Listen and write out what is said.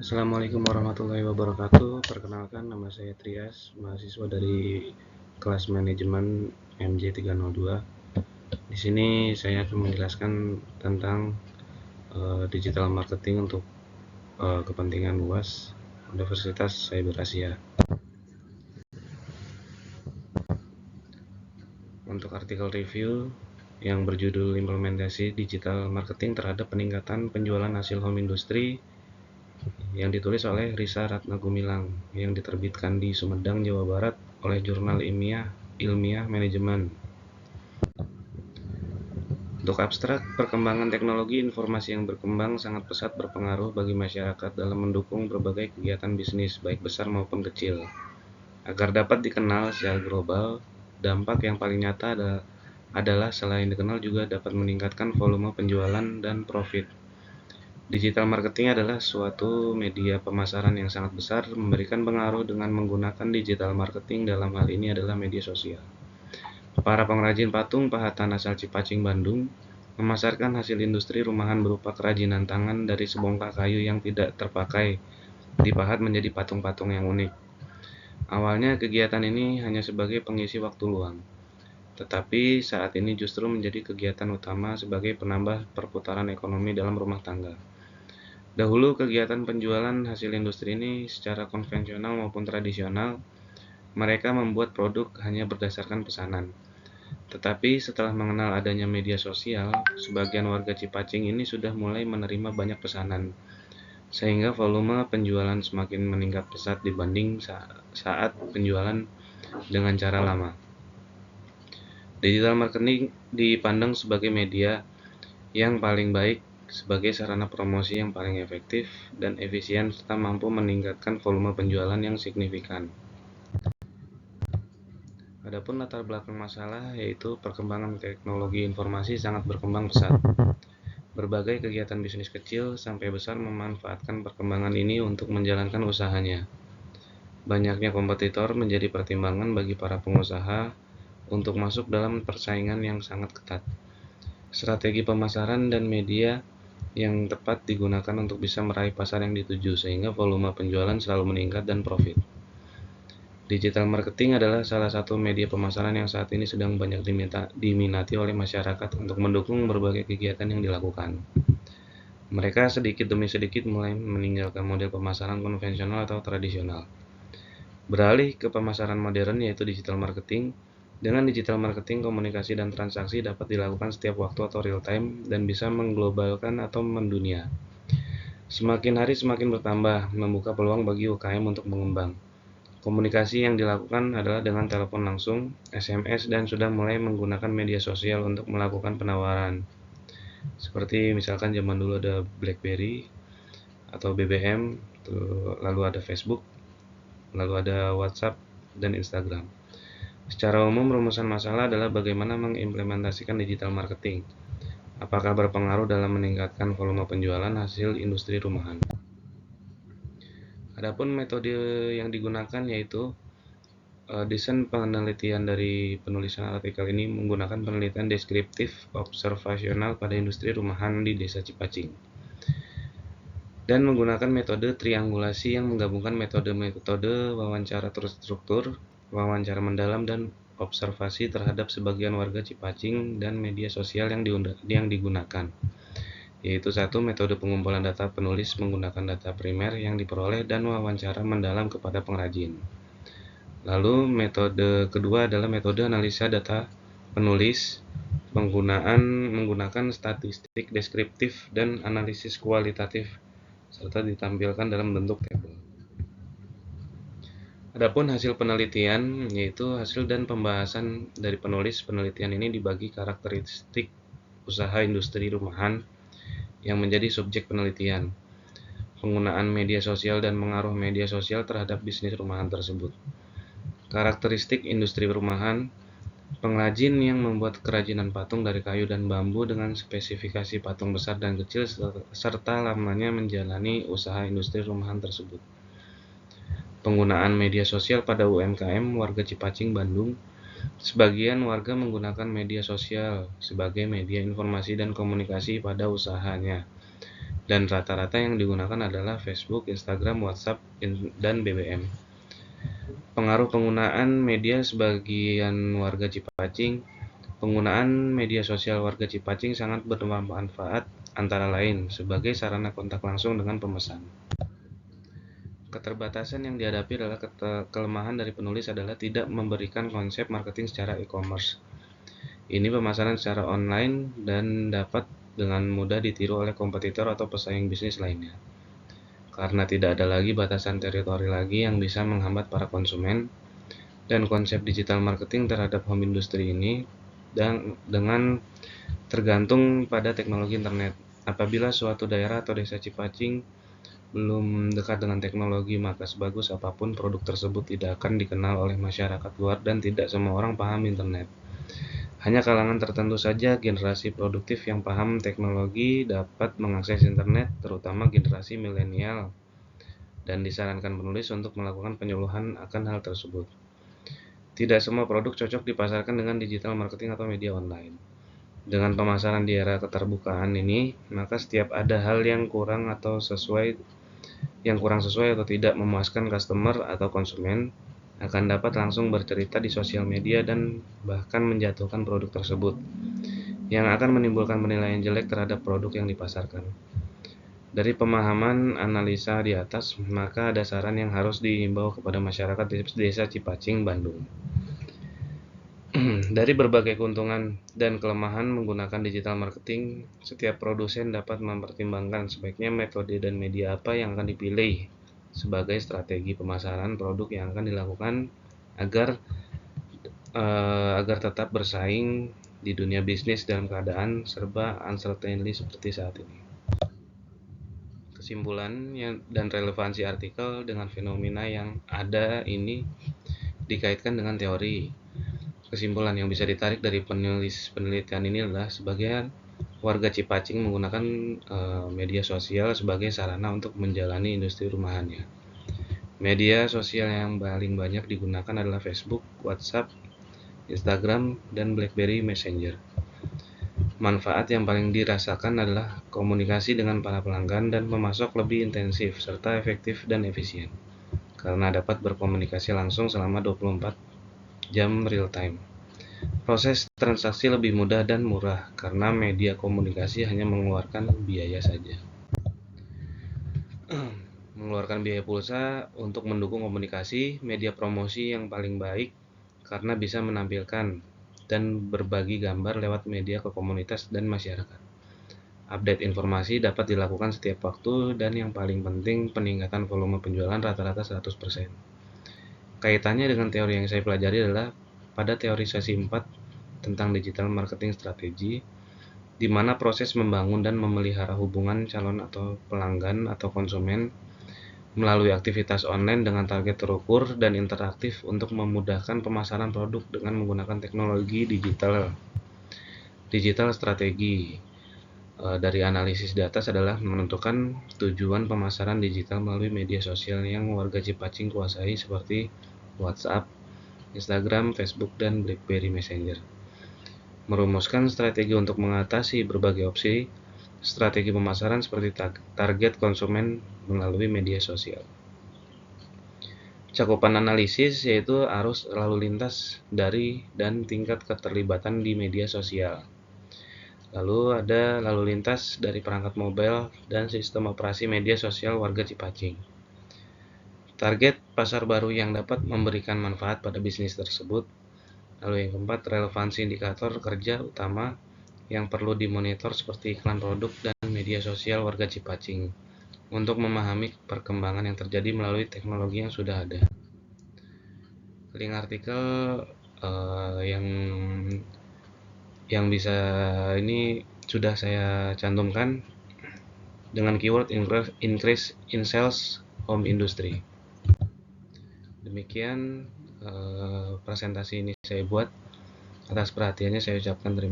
Assalamualaikum warahmatullahi wabarakatuh. Perkenalkan, nama saya Trias, mahasiswa dari kelas manajemen MJ302. Di sini saya akan menjelaskan tentang digital marketing untuk kepentingan luas Universitas Cyber Asia. Untuk artikel review yang berjudul Implementasi Digital Marketing terhadap Peningkatan Penjualan Hasil Home Industry yang ditulis oleh Risa Ratna Gumilang yang diterbitkan di Sumedang, Jawa Barat oleh Jurnal Ilmiah Manajemen. Untuk abstrak, perkembangan teknologi informasi yang berkembang sangat pesat berpengaruh bagi masyarakat dalam mendukung berbagai kegiatan bisnis, baik besar maupun kecil. Agar dapat dikenal secara global, dampak yang paling nyata adalah selain dikenal juga dapat meningkatkan volume penjualan dan profit. Digital marketing adalah suatu media pemasaran yang sangat besar, memberikan pengaruh dengan menggunakan digital marketing dalam hal ini adalah media sosial. Para pengrajin patung pahatan asal Cipacing, Bandung, memasarkan hasil industri rumahan berupa kerajinan tangan dari sebongkah kayu yang tidak terpakai, dipahat menjadi patung-patung yang unik. Awalnya kegiatan ini hanya sebagai pengisi waktu luang, tetapi saat ini justru menjadi kegiatan utama sebagai penambah perputaran ekonomi dalam rumah tangga. Dahulu kegiatan penjualan hasil industri ini secara konvensional maupun tradisional, mereka membuat produk hanya berdasarkan pesanan. Tetapi setelah mengenal adanya media sosial, sebagian warga Cipacing ini sudah mulai menerima banyak pesanan, sehingga volume penjualan semakin meningkat pesat dibanding saat penjualan dengan cara lama. Digital marketing dipandang sebagai media yang paling baik sebagai sarana promosi yang paling efektif dan efisien serta mampu meningkatkan volume penjualan yang signifikan. Adapun latar belakang masalah yaitu perkembangan teknologi informasi sangat berkembang pesat. Berbagai kegiatan bisnis kecil sampai besar memanfaatkan perkembangan ini untuk menjalankan usahanya. Banyaknya kompetitor menjadi pertimbangan bagi para pengusaha untuk masuk dalam persaingan yang sangat ketat. Strategi pemasaran dan media yang tepat digunakan untuk bisa meraih pasar yang dituju sehingga volume penjualan selalu meningkat dan profit. Digital marketing adalah salah satu media pemasaran yang saat ini sedang banyak diminati oleh masyarakat untuk mendukung berbagai kegiatan yang dilakukan. Mereka sedikit demi sedikit mulai meninggalkan model pemasaran konvensional atau tradisional. Beralih ke pemasaran modern yaitu digital marketing. Dengan digital marketing, komunikasi dan transaksi dapat dilakukan setiap waktu atau real time dan bisa mengglobalkan atau mendunia. Semakin hari semakin bertambah, membuka peluang bagi UKM untuk mengembang. Komunikasi yang dilakukan adalah dengan telepon langsung, SMS, dan sudah mulai menggunakan media sosial untuk melakukan penawaran. Seperti misalkan zaman dulu ada BlackBerry atau BBM, lalu ada Facebook, lalu ada WhatsApp dan Instagram. Secara umum, rumusan masalah adalah bagaimana mengimplementasikan digital marketing. Apakah berpengaruh dalam meningkatkan volume penjualan hasil industri rumahan? Adapun metode yang digunakan yaitu desain penelitian dari penulisan artikel ini menggunakan penelitian deskriptif observasional pada industri rumahan di Desa Cipacing dan menggunakan metode triangulasi yang menggabungkan metode-metode wawancara terstruktur, wawancara mendalam, dan observasi terhadap sebagian warga Cipacing dan media sosial yang digunakan, yaitu satu metode pengumpulan data penulis menggunakan data primer yang diperoleh dan wawancara mendalam kepada pengrajin. Lalu metode kedua adalah metode analisa data penulis menggunakan statistik deskriptif dan analisis kualitatif serta ditampilkan dalam bentuk tabel. Adapun hasil penelitian yaitu hasil dan pembahasan dari penulis penelitian ini dibagi karakteristik usaha industri rumahan yang menjadi subjek penelitian, penggunaan media sosial dan pengaruh media sosial terhadap bisnis rumahan tersebut. Karakteristik industri rumahan, pengrajin yang membuat kerajinan patung dari kayu dan bambu dengan spesifikasi patung besar dan kecil serta lamanya menjalani usaha industri rumahan tersebut. Penggunaan media sosial pada UMKM warga Cipacing, Bandung. Sebagian warga menggunakan media sosial sebagai media informasi dan komunikasi pada usahanya. dan rata-rata yang digunakan adalah Facebook, Instagram, WhatsApp, dan BBM. Pengaruh penggunaan media sebagian warga Cipacing. Penggunaan media sosial warga Cipacing sangat bermanfaat, antara lain sebagai sarana kontak langsung dengan pemesan. Keterbatasan yang dihadapi adalah kelemahan dari penulis adalah tidak memberikan konsep marketing secara e-commerce. Ini pemasaran secara online dan dapat dengan mudah ditiru oleh kompetitor atau pesaing bisnis lainnya. Karena tidak ada lagi batasan teritori lagi yang bisa menghambat para konsumen, dan konsep digital marketing terhadap home industry ini dan dengan tergantung pada teknologi internet. Apabila suatu daerah atau desa Cipacing belum dekat dengan teknologi, maka sebagus apapun produk tersebut tidak akan dikenal oleh masyarakat luar dan tidak semua orang paham internet. Hanya kalangan tertentu saja generasi produktif yang paham teknologi dapat mengakses internet, terutama generasi milenial, dan disarankan penulis untuk melakukan penyuluhan akan hal tersebut. Tidak semua produk cocok dipasarkan dengan digital marketing atau media online. Dengan pemasaran di era keterbukaan ini, maka setiap ada hal yang kurang sesuai atau tidak memuaskan customer atau konsumen, akan dapat langsung bercerita di sosial media dan bahkan menjatuhkan produk tersebut, yang akan menimbulkan penilaian jelek terhadap produk yang dipasarkan. Dari pemahaman analisa di atas, maka ada saran yang harus dihimbau kepada masyarakat di desa Cipacing, Bandung. Dari berbagai keuntungan dan kelemahan menggunakan digital marketing, setiap produsen dapat mempertimbangkan sebaiknya metode dan media apa yang akan dipilih sebagai strategi pemasaran produk yang akan dilakukan agar tetap bersaing di dunia bisnis dalam keadaan serba uncertainty seperti saat ini. Kesimpulan dan relevansi artikel dengan fenomena yang ada ini dikaitkan dengan teori. Kesimpulan yang bisa ditarik dari penelitian ini adalah sebagian warga Cipacing menggunakan media sosial sebagai sarana untuk menjalani industri rumahannya. Media sosial yang paling banyak digunakan adalah Facebook, WhatsApp, Instagram, dan BlackBerry Messenger. Manfaat yang paling dirasakan adalah komunikasi dengan para pelanggan dan pemasok lebih intensif serta efektif dan efisien, karena dapat berkomunikasi langsung selama 24 jam real time. Proses transaksi lebih mudah dan murah karena media komunikasi hanya mengeluarkan biaya saja. Mengeluarkan biaya pulsa untuk mendukung komunikasi. Media promosi yang paling baik karena bisa menampilkan dan berbagi gambar lewat media ke komunitas dan masyarakat. Update informasi dapat dilakukan setiap waktu, dan yang paling penting peningkatan volume penjualan rata-rata 100%. Kaitannya dengan teori yang saya pelajari adalah pada teori sesi 4 tentang digital marketing strategi, di mana proses membangun dan memelihara hubungan calon atau pelanggan atau konsumen melalui aktivitas online dengan target terukur dan interaktif untuk memudahkan pemasaran produk dengan menggunakan teknologi digital. Digital strategi dari analisis data adalah menentukan tujuan pemasaran digital melalui media sosial yang warga Cipacing kuasai seperti WhatsApp, Instagram, Facebook, dan BlackBerry Messenger. Merumuskan strategi untuk mengatasi berbagai opsi strategi pemasaran seperti target konsumen melalui media sosial. Cakupan analisis yaitu arus lalu lintas dari dan tingkat keterlibatan di media sosial. Lalu ada lalu lintas dari perangkat mobile dan sistem operasi media sosial warga Cipacing. Target pasar baru yang dapat memberikan manfaat pada bisnis tersebut. Lalu yang keempat, relevansi indikator kerja utama yang perlu dimonitor seperti iklan produk dan media sosial warga Cipacing untuk memahami perkembangan yang terjadi melalui teknologi yang sudah ada. Link artikel yang bisa ini sudah saya cantumkan dengan keyword increase in sales home industry. Demikian presentasi ini saya buat. Atas perhatiannya saya ucapkan terima kasih.